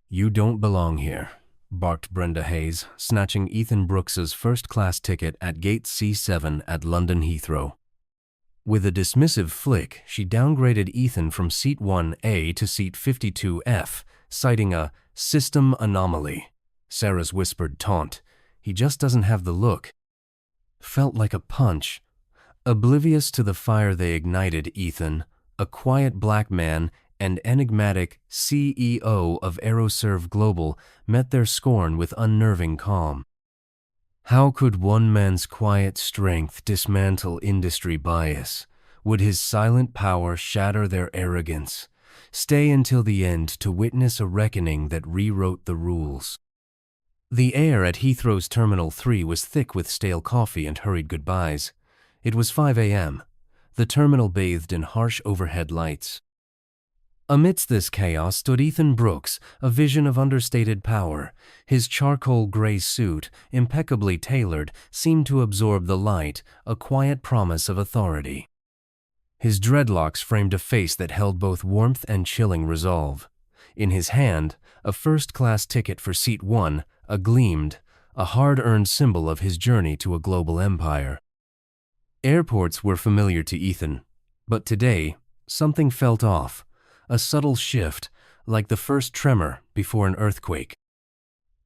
"You don't belong here," barked Brenda Hayes, snatching Ethan Brooks's first-class ticket at Gate C7 at London Heathrow. With a dismissive flick, she downgraded Ethan from Seat 1A to Seat 52F, citing a system anomaly. Sarah's whispered taunt. "He just doesn't have the look." Felt like a punch. Oblivious to the fire they ignited, Ethan, a quiet black man and enigmatic CEO of Aeroserve Global, met their scorn with unnerving calm. How could one man's quiet strength dismantle industry bias? Would his silent power shatter their arrogance? Stay until the end to witness a reckoning that rewrote the rules. The air at Heathrow's Terminal 3 was thick with stale coffee and hurried goodbyes. It was 5 a.m. The terminal bathed in harsh overhead lights. Amidst this chaos stood Ethan Brooks, a vision of understated power. His charcoal gray suit, impeccably tailored, seemed to absorb the light, a quiet promise of authority. His dreadlocks framed a face that held both warmth and chilling resolve. In his hand, a first-class ticket for Seat 1, gleamed, a hard-earned symbol of his journey to a global empire. Airports were familiar to Ethan, but today, something felt off. A subtle shift, like the first tremor before an earthquake.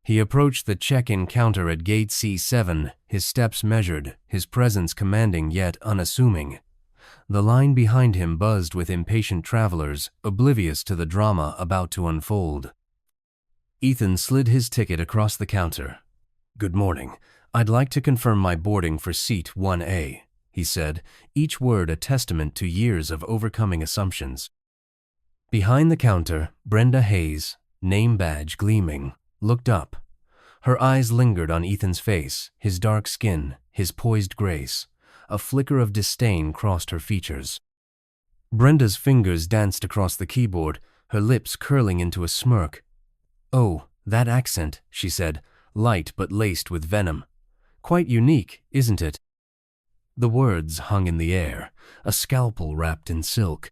He approached the check-in counter at Gate C7, his steps measured, his presence commanding yet unassuming. The line behind him buzzed with impatient travelers, oblivious to the drama about to unfold. Ethan slid his ticket across the counter. "Good morning. I'd like to confirm my boarding for Seat 1A, he said, each word a testament to years of overcoming assumptions. Behind the counter, Brenda Hayes, name badge gleaming, looked up. Her eyes lingered on Ethan's face, his dark skin, his poised grace. A flicker of disdain crossed her features. Brenda's fingers danced across the keyboard, her lips curling into a smirk. "Oh, that accent," she said, light but laced with venom. "Quite unique, isn't it?" The words hung in the air, a scalpel wrapped in silk.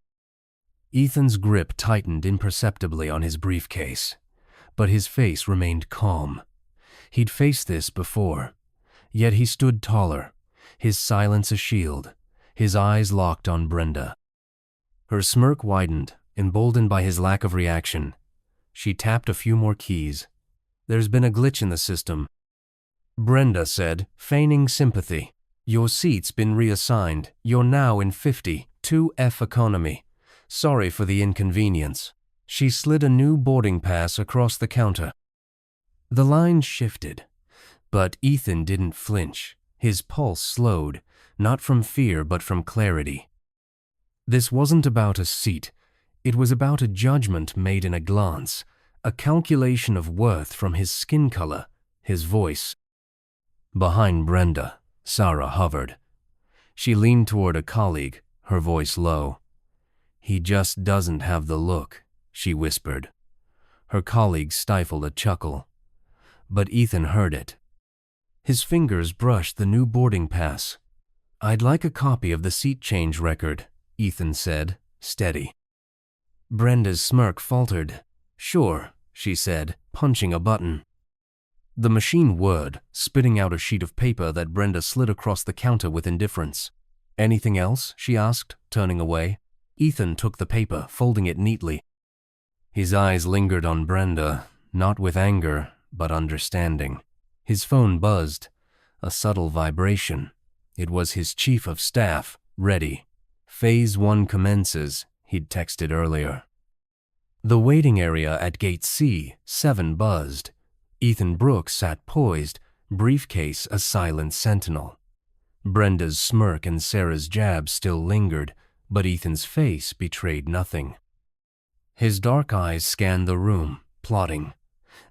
Ethan's grip tightened imperceptibly on his briefcase, but his face remained calm. He'd faced this before, yet he stood taller, his silence a shield, his eyes locked on Brenda. Her smirk widened, emboldened by his lack of reaction. She tapped a few more keys. "There's been a glitch in the system," Brenda said, feigning sympathy. "Your seat's been reassigned. You're now in 52F economy. Sorry for the inconvenience." She slid a new boarding pass across the counter. The line shifted, but Ethan didn't flinch. His pulse slowed, not from fear but from clarity. This wasn't about a seat. It was about a judgment made in a glance, a calculation of worth from his skin color, his voice. Behind Brenda, Sarah hovered. She leaned toward a colleague, her voice low. "He just doesn't have the look," she whispered. Her colleague stifled a chuckle, but Ethan heard it. His fingers brushed the new boarding pass. "I'd like a copy of the seat change record," Ethan said, steady. Brenda's smirk faltered. "Sure," she said, punching a button. The machine whirred, spitting out a sheet of paper that Brenda slid across the counter with indifference. "Anything else?" she asked, turning away. Ethan took the paper, folding it neatly. His eyes lingered on Brenda, not with anger, but understanding. His phone buzzed, a subtle vibration. It was his chief of staff, ready. "Phase 1 commences," he'd texted earlier. The waiting area at Gate C7 buzzed. Ethan Brooks sat poised, briefcase a silent sentinel. Brenda's smirk and Sarah's jab still lingered, but Ethan's face betrayed nothing. His dark eyes scanned the room, plotting.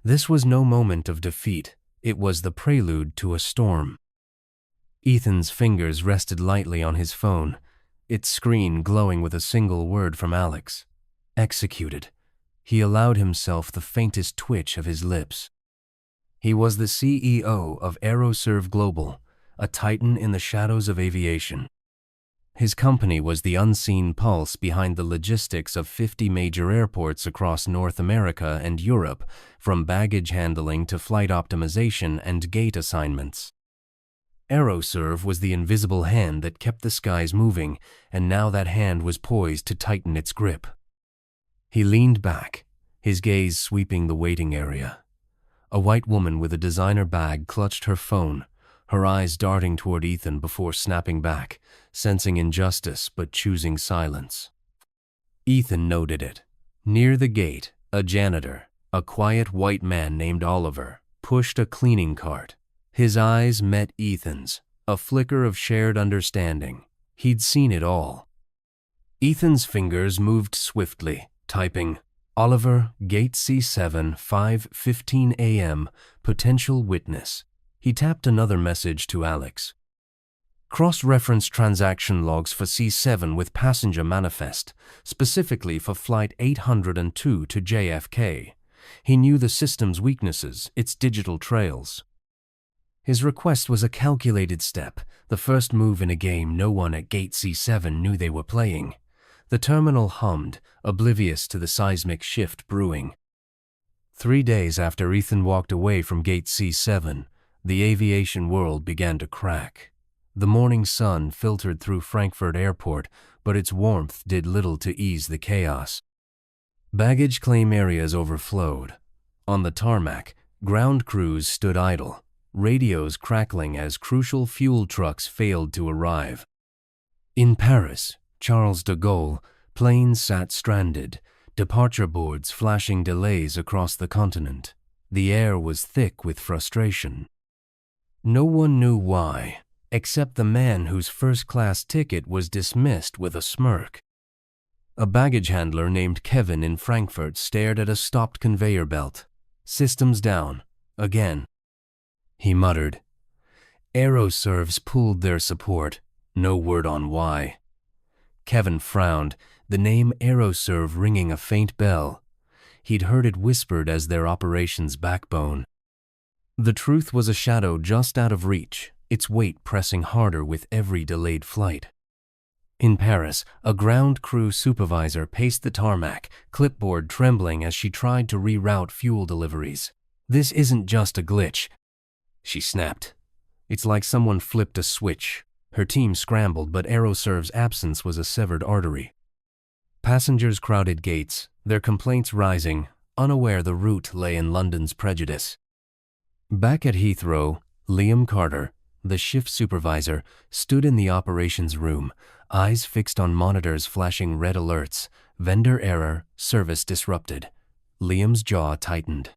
This was no moment of defeat. It was the prelude to a storm. Ethan's fingers rested lightly on his phone, its screen glowing with a single word from Alex. Executed. He allowed himself the faintest twitch of his lips. He was the CEO of Aeroserve Global, a titan in the shadows of aviation. His company was the unseen pulse behind the logistics of 50 major airports across North America and Europe, from baggage handling to flight optimization and gate assignments. Aeroserve was the invisible hand that kept the skies moving, and now that hand was poised to tighten its grip. He leaned back, his gaze sweeping the waiting area. A white woman with a designer bag clutched her phone, her eyes darting toward Ethan before snapping back, sensing injustice but choosing silence. Ethan noted it. Near the gate, a janitor, a quiet white man named Oliver, pushed a cleaning cart. His eyes met Ethan's, a flicker of shared understanding. He'd seen it all. Ethan's fingers moved swiftly, typing, "Oliver, Gate C7, 5:15 a.m., potential witness." He tapped another message to Alex. "Cross-reference transaction logs for C7 with passenger manifest, specifically for Flight 802 to JFK. He knew the system's weaknesses, its digital trails." His request was a calculated step, the first move in a game no one at Gate C7 knew they were playing. The terminal hummed, oblivious to the seismic shift brewing. 3 days after Ethan walked away from Gate C7, the aviation world began to crack. The morning sun filtered through Frankfurt Airport, but its warmth did little to ease the chaos. Baggage claim areas overflowed. On the tarmac, ground crews stood idle, radios crackling as crucial fuel trucks failed to arrive. In Paris, Charles de Gaulle, planes sat stranded, departure boards flashing delays across the continent. The air was thick with frustration. No one knew why, except the man whose first-class ticket was dismissed with a smirk. A baggage handler named Kevin in Frankfurt stared at a stopped conveyor belt. "Systems down. Again." He muttered. Aeroserves pulled their support. No word on why. Kevin frowned, the name Aeroserve ringing a faint bell. He'd heard it whispered as their operations backbone. The truth was a shadow just out of reach, its weight pressing harder with every delayed flight. In Paris, a ground crew supervisor paced the tarmac, clipboard trembling as she tried to reroute fuel deliveries. "This isn't just a glitch," she snapped. "It's like someone flipped a switch." Her team scrambled, but Aeroserve's absence was a severed artery. Passengers crowded gates, their complaints rising, unaware the route lay in London's prejudice. Back at Heathrow, Liam Carter, the shift supervisor, stood in the operations room, eyes fixed on monitors flashing red alerts, vendor error, service disrupted. Liam's jaw tightened.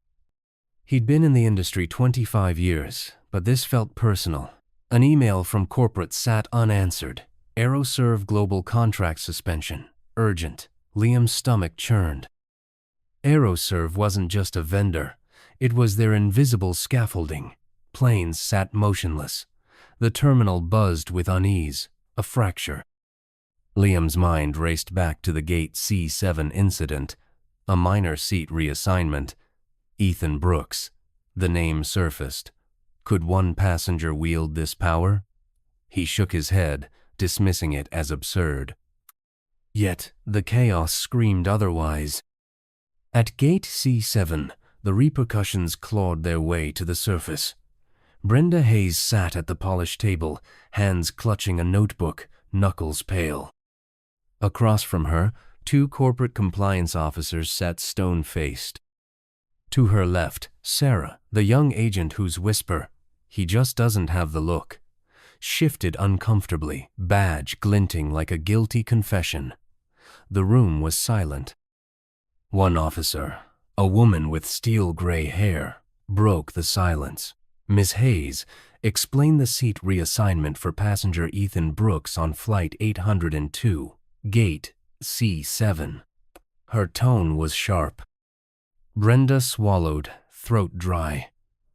He'd been in the industry 25 years, but this felt personal. An email from corporate sat unanswered. Aeroserve global contract suspension. Urgent. Liam's stomach churned. Aeroserve wasn't just a vendor. It was their invisible scaffolding. Planes sat motionless. The terminal buzzed with unease, a fracture. Liam's mind raced back to the Gate C7 incident, a minor seat reassignment. Ethan Brooks. The name surfaced. Could one passenger wield this power? He shook his head, dismissing it as absurd. Yet the chaos screamed otherwise. At Gate C7, the repercussions clawed their way to the surface. Brenda Hayes sat at the polished table, hands clutching a notebook, knuckles pale. Across from her, 2 corporate compliance officers sat stone-faced. To her left, Sarah, the young agent whose whisper, "He just doesn't have the look," shifted uncomfortably, badge glinting like a guilty confession. The room was silent. One officer, a woman with steel-gray hair, broke the silence. "Miss Hayes, explain the seat reassignment for passenger Ethan Brooks on Flight 802, Gate C7. Her tone was sharp. Brenda swallowed, throat dry.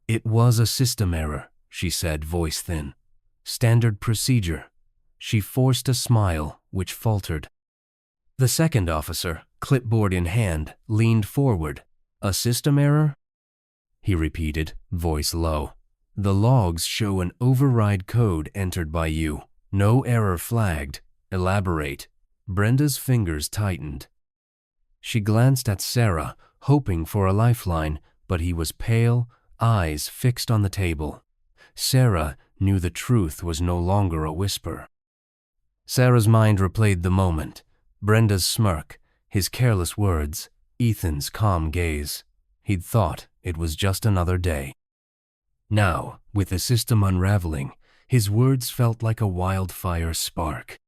"It was a system error," she said, voice thin. "Standard procedure." She forced a smile, which faltered. The second officer, clipboard in hand, leaned forward. "A system error?" he repeated, voice low. "The logs show an override code entered by you. No error flagged. Elaborate. Brenda's fingers tightened. She glanced at Sarah, hoping for a lifeline, but he was pale, eyes fixed on the table. Sarah knew the truth was no longer a whisper. Sarah's mind replayed the moment. Brenda's smirk, his careless words, Ethan's calm gaze. He'd thought it was just another day. Now, with the system unraveling, his words felt like a wildfire spark.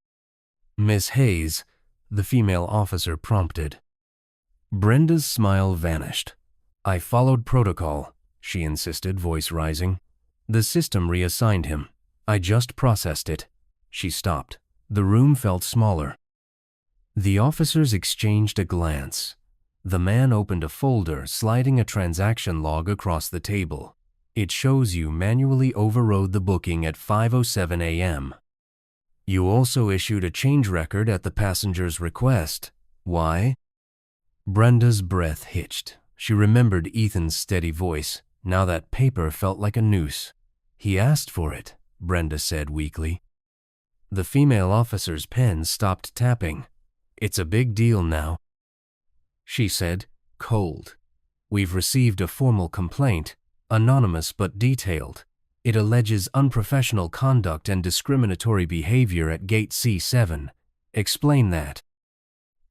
"Miss Hayes," the female officer prompted. Brenda's smile vanished. "I followed protocol," she insisted, voice rising. "The system reassigned him. I just processed it." She stopped. The room felt smaller. The officers exchanged a glance. The man opened a folder, sliding a transaction log across the table. "It shows you manually overrode the booking at 5:07 a.m. You also issued a change record at the passenger's request. Why?" Brenda's breath hitched. She remembered Ethan's steady voice. Now that paper felt like a noose. "He asked for it," Brenda said weakly. The female officer's pen stopped tapping. "It's a big deal now," she said, cold. "We've received a formal complaint, anonymous but detailed. It alleges unprofessional conduct and discriminatory behavior at Gate C7. Explain that."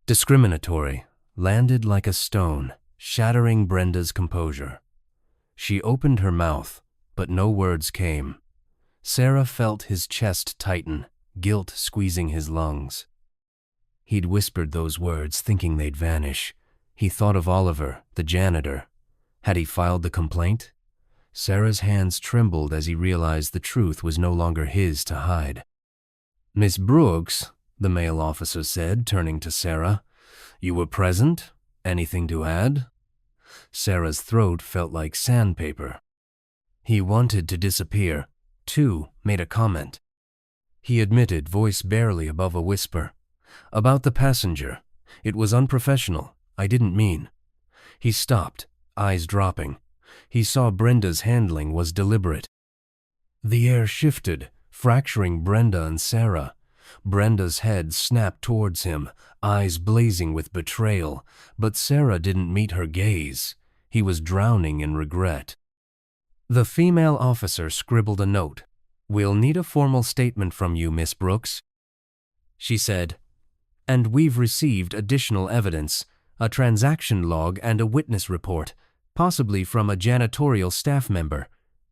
Discriminatory landed like a stone, shattering Brenda's composure. She opened her mouth, but no words came. Sarah felt his chest tighten, guilt squeezing his lungs. He'd whispered those words, thinking they'd vanish. He thought of Oliver, the janitor. Had he filed the complaint? Sarah's hands trembled as he realized the truth was no longer his to hide. "Miss Brooks," the male officer said, turning to Sarah, "you were present? Anything to add?" Sarah's throat felt like sandpaper. "He wanted to disappear, too, made a comment." He admitted, voice barely above a whisper. "About the passenger. It was unprofessional. I didn't mean." He stopped, eyes dropping. He saw Brenda's handling was deliberate. The air shifted, fracturing Brenda and Sarah. Brenda's head snapped towards him, eyes blazing with betrayal, but Sarah didn't meet her gaze. He was drowning in regret. The female officer scribbled a note. "We'll need a formal statement from you, Miss Brooks," she said. "And we've received additional evidence, a transaction log and a witness report, possibly from a janitorial staff member.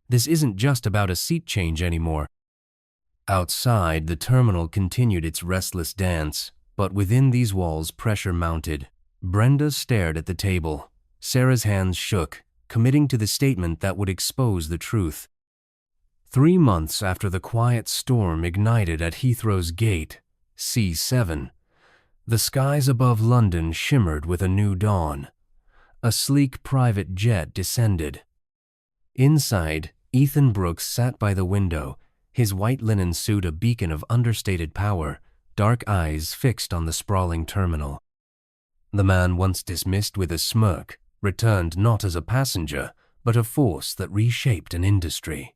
This isn't just about a seat change anymore." Outside, the terminal continued its restless dance, but within these walls pressure mounted. Brenda stared at the table. Sarah's hands shook, committing to the statement that would expose the truth. 3 months after the quiet storm ignited at Heathrow's gate, C7, the skies above London shimmered with a new dawn. A sleek private jet descended. Inside, Ethan Brooks sat by the window, his white linen suit a beacon of understated power, dark eyes fixed on the sprawling terminal. The man once dismissed with a smirk returned not as a passenger, but a force that reshaped an industry.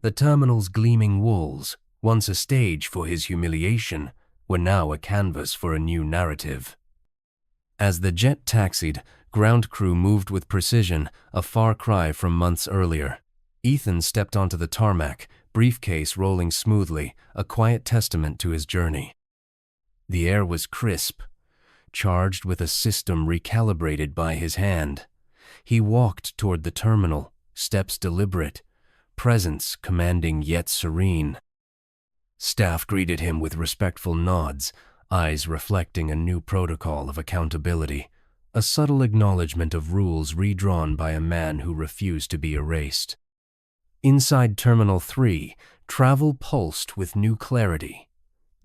The terminal's gleaming walls, once a stage for his humiliation, were now a canvas for a new narrative. As the jet taxied, ground crew moved with precision, a far cry from months earlier. Ethan stepped onto the tarmac, briefcase rolling smoothly, a quiet testament to his journey. The air was crisp, charged with a system recalibrated by his hand. He walked toward the terminal, steps deliberate, presence commanding yet serene. Staff greeted him with respectful nods, eyes reflecting a new protocol of accountability, a subtle acknowledgement of rules redrawn by a man who refused to be erased. Inside Terminal 3, travel pulsed with new clarity.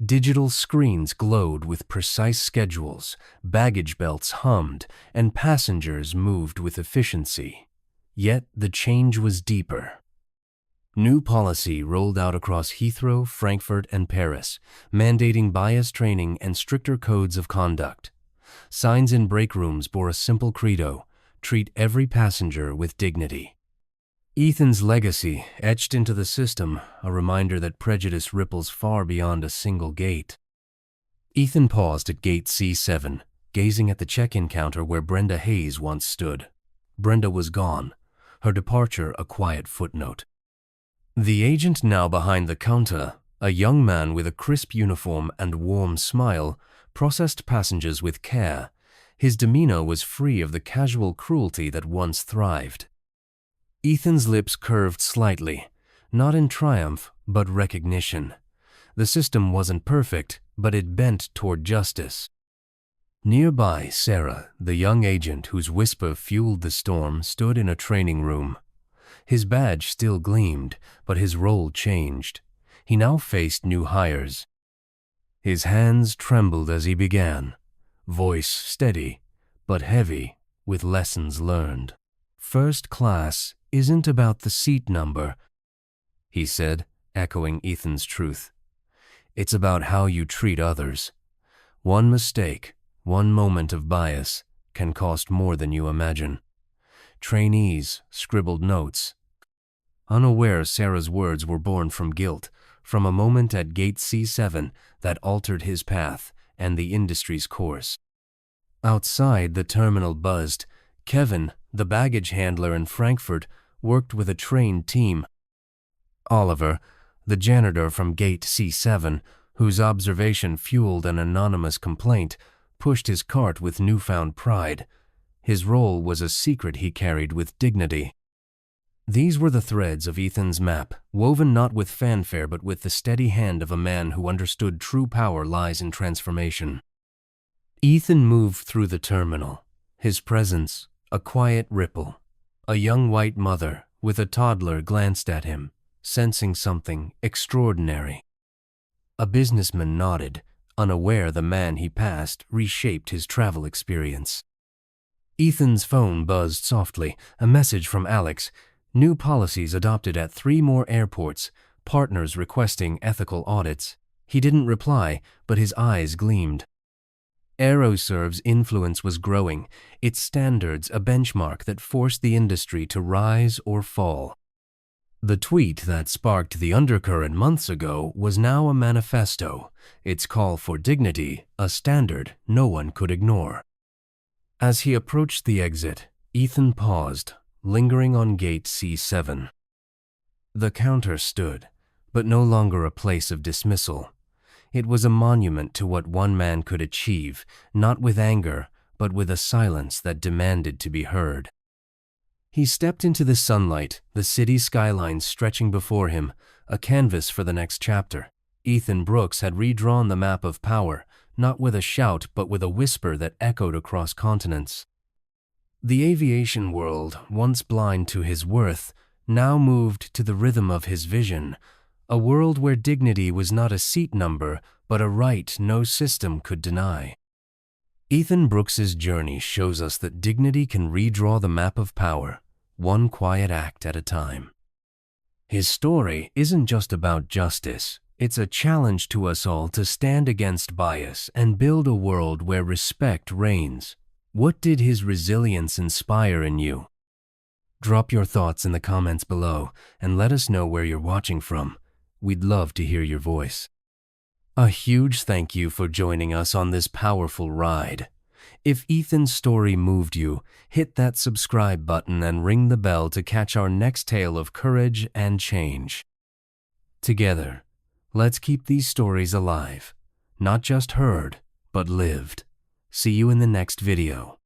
Digital screens glowed with precise schedules, baggage belts hummed, and passengers moved with efficiency. Yet the change was deeper. New policy rolled out across Heathrow, Frankfurt, and Paris, mandating bias training and stricter codes of conduct. Signs in break rooms bore a simple credo: treat every passenger with dignity. Ethan's legacy etched into the system, a reminder that prejudice ripples far beyond a single gate. Ethan paused at gate C7, gazing at the check-in counter where Brenda Hayes once stood. Brenda was gone, her departure a quiet footnote. The agent now behind the counter, a young man with a crisp uniform and warm smile, processed passengers with care. His demeanor was free of the casual cruelty that once thrived. Ethan's lips curved slightly, not in triumph, but recognition. The system wasn't perfect, but it bent toward justice. Nearby, Sarah, the young agent whose whisper fueled the storm, stood in a training room. His badge still gleamed, but his role changed. He now faced new hires. His hands trembled as he began, voice steady, but heavy with lessons learned. "First class isn't about the seat number," he said, echoing Ethan's truth. "It's about how you treat others. One mistake, one moment of bias, can cost more than you imagine." Trainees scribbled notes. Unaware, Sarah's words were born from guilt, from a moment at gate C7 that altered his path and the industry's course. Outside, the terminal buzzed. Kevin, the baggage handler in Frankfurt, worked with a trained team. Oliver, the janitor from gate C7, whose observation fueled an anonymous complaint, pushed his cart with newfound pride. His role was a secret he carried with dignity. These were the threads of Ethan's map, woven not with fanfare but with the steady hand of a man who understood true power lies in transformation. Ethan moved through the terminal, his presence a quiet ripple. A young white mother with a toddler glanced at him, sensing something extraordinary. A businessman nodded, unaware the man he passed reshaped his travel experience. Ethan's phone buzzed softly, a message from Alex. New policies adopted at 3 more airports, partners requesting ethical audits. He didn't reply, but his eyes gleamed. Aeroserve's influence was growing, its standards a benchmark that forced the industry to rise or fall. The tweet that sparked the undercurrent months ago was now a manifesto, its call for dignity a standard no one could ignore. As he approached the exit, Ethan paused, lingering on gate C7. The counter stood, but no longer a place of dismissal. It was a monument to what one man could achieve, not with anger, but with a silence that demanded to be heard. He stepped into the sunlight, the city skyline stretching before him, a canvas for the next chapter. Ethan Brooks had redrawn the map of power, not with a shout but with a whisper that echoed across continents. The aviation world, once blind to his worth, now moved to the rhythm of his vision, a world where dignity was not a seat number, but a right no system could deny. Ethan Brooks's journey shows us that dignity can redraw the map of power, one quiet act at a time. His story isn't just about justice, it's a challenge to us all to stand against bias and build a world where respect reigns. What did his resilience inspire in you? Drop your thoughts in the comments below and let us know where you're watching from. We'd love to hear your voice. A huge thank you for joining us on this powerful ride. If Ethan's story moved you, hit that subscribe button and ring the bell to catch our next tale of courage and change. Together, let's keep these stories alive, not just heard, but lived. See you in the next video.